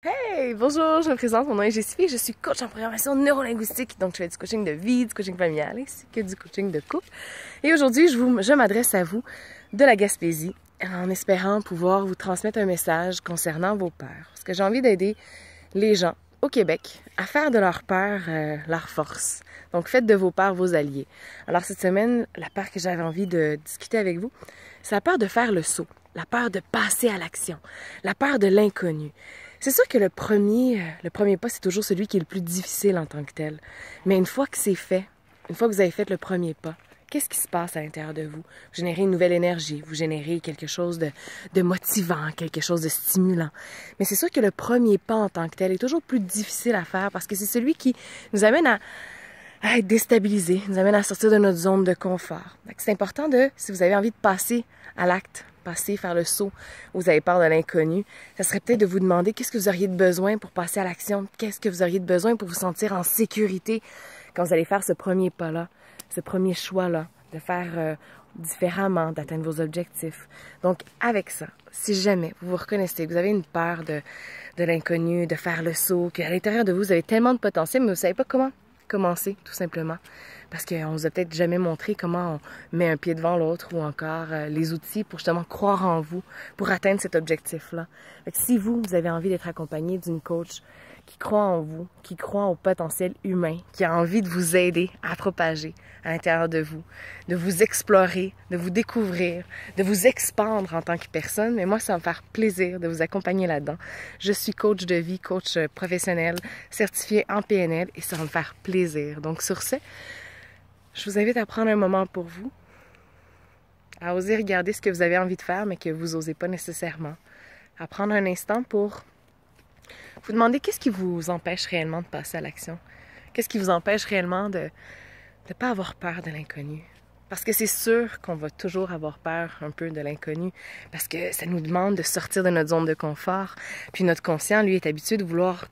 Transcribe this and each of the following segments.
Hey, bonjour, je me présente, mon nom est Jessie, je suis coach en programmation neurolinguistique, donc je fais du coaching de vie, du coaching familial ainsi que du coaching de couple. Et aujourd'hui, je m'adresse à vous de la Gaspésie en espérant pouvoir vous transmettre un message concernant vos peurs. Parce que j'ai envie d'aider les gens au Québec à faire de leur peur leur force. Donc faites de vos peurs vos alliés. Alors cette semaine, la peur que j'avais envie de discuter avec vous, c'est la peur de faire le saut, la peur de passer à l'action, la peur de l'inconnu. C'est sûr que le premier pas, c'est toujours celui qui est le plus difficile en tant que tel. Mais une fois que c'est fait, une fois que vous avez fait le premier pas, qu'est-ce qui se passe à l'intérieur de vous? Vous générez une nouvelle énergie, vous générez quelque chose de motivant, quelque chose de stimulant. Mais c'est sûr que le premier pas en tant que tel est toujours plus difficile à faire parce que c'est celui qui nous amène à être déstabilisés, nous amène à sortir de notre zone de confort. C'est important si vous avez envie de passer à l'acte, faire le saut, vous avez peur de l'inconnu, ça serait peut-être de vous demander qu'est-ce que vous auriez de besoin pour passer à l'action, qu'est-ce que vous auriez de besoin pour vous sentir en sécurité quand vous allez faire ce premier pas-là, ce premier choix-là, de faire différemment, d'atteindre vos objectifs. Donc, avec ça, si jamais vous vous reconnaissez, que vous avez une peur de l'inconnu, de faire le saut, qu'à l'intérieur de vous, vous avez tellement de potentiel, mais vous ne savez pas comment commencer, tout simplement. Parce qu'on vous a peut-être jamais montré comment on met un pied devant l'autre ou encore les outils pour justement croire en vous, pour atteindre cet objectif-là. Si vous avez envie d'être accompagné d'une coach qui croit en vous, qui croit au potentiel humain, qui a envie de vous aider à propager à l'intérieur de vous explorer, de vous découvrir, de vous expandre en tant que personne, mais moi, ça va me faire plaisir de vous accompagner là-dedans. Je suis coach de vie, coach professionnel, certifié en PNL et ça va me faire plaisir. Donc sur ce, je vous invite à prendre un moment pour vous, à oser regarder ce que vous avez envie de faire, mais que vous n'osez pas nécessairement, à prendre un instant pour vous demander qu'est-ce qui vous empêche réellement de passer à l'action, qu'est-ce qui vous empêche réellement de ne pas avoir peur de l'inconnu. Parce que c'est sûr qu'on va toujours avoir peur un peu de l'inconnu, parce que ça nous demande de sortir de notre zone de confort, puis notre conscient, lui, est habitué de vouloir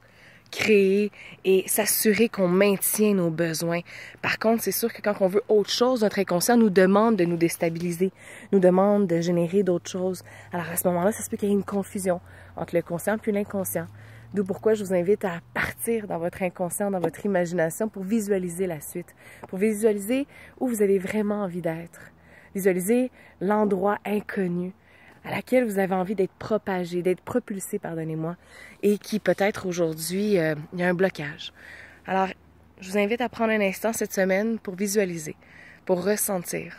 créer et s'assurer qu'on maintient nos besoins. Par contre, c'est sûr que quand on veut autre chose, notre inconscient nous demande de nous déstabiliser, nous demande de générer d'autres choses. Alors à ce moment-là, ça se peut qu'il y ait une confusion entre le conscient puis l'inconscient. D'où pourquoi je vous invite à partir dans votre inconscient, dans votre imagination pour visualiser la suite, pour visualiser où vous avez vraiment envie d'être, visualiser l'endroit inconnu à laquelle vous avez envie d'être propagé, d'être propulsé, pardonnez-moi, et qui peut-être aujourd'hui, il y a un blocage. Alors, je vous invite à prendre un instant cette semaine pour visualiser, pour ressentir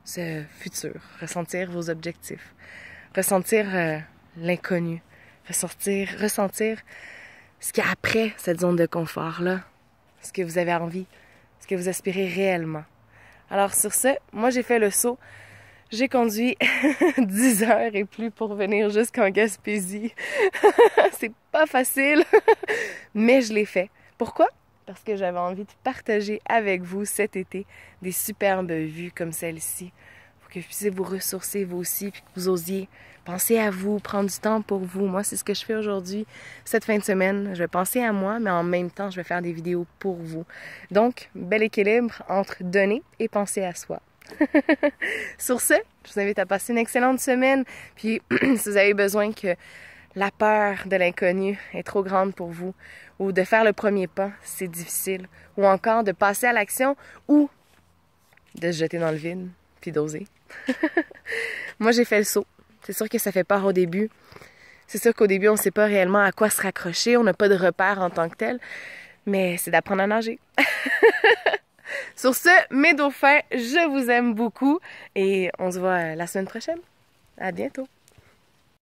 ce futur, ressentir vos objectifs, ressentir l'inconnu, ressentir ce qu'il y a après cette zone de confort-là, ce que vous avez envie, ce que vous aspirez réellement. Alors sur ce, moi j'ai fait le saut. J'ai conduit 10 heures et plus pour venir jusqu'en Gaspésie. C'est pas facile, mais je l'ai fait. Pourquoi? Parce que j'avais envie de partager avec vous cet été des superbes vues comme celle-ci. Pour que vous puissiez vous ressourcer vous aussi, puis que vous osiez penser à vous, prendre du temps pour vous. Moi, c'est ce que je fais aujourd'hui. Cette fin de semaine, je vais penser à moi, mais en même temps, je vais faire des vidéos pour vous. Donc, bel équilibre entre donner et penser à soi. Sur ce, je vous invite à passer une excellente semaine. Puis, si vous avez besoin que la peur de l'inconnu est trop grande pour vous, ou de faire le premier pas, c'est difficile, ou encore de passer à l'action, ou de se jeter dans le vide, puis d'oser. Moi, j'ai fait le saut. C'est sûr que ça fait peur au début. C'est sûr qu'au début, on ne sait pas réellement à quoi se raccrocher. On n'a pas de repère en tant que tel. Mais c'est d'apprendre à nager. Sur ce, mes dauphins, je vous aime beaucoup. Et on se voit la semaine prochaine. À bientôt.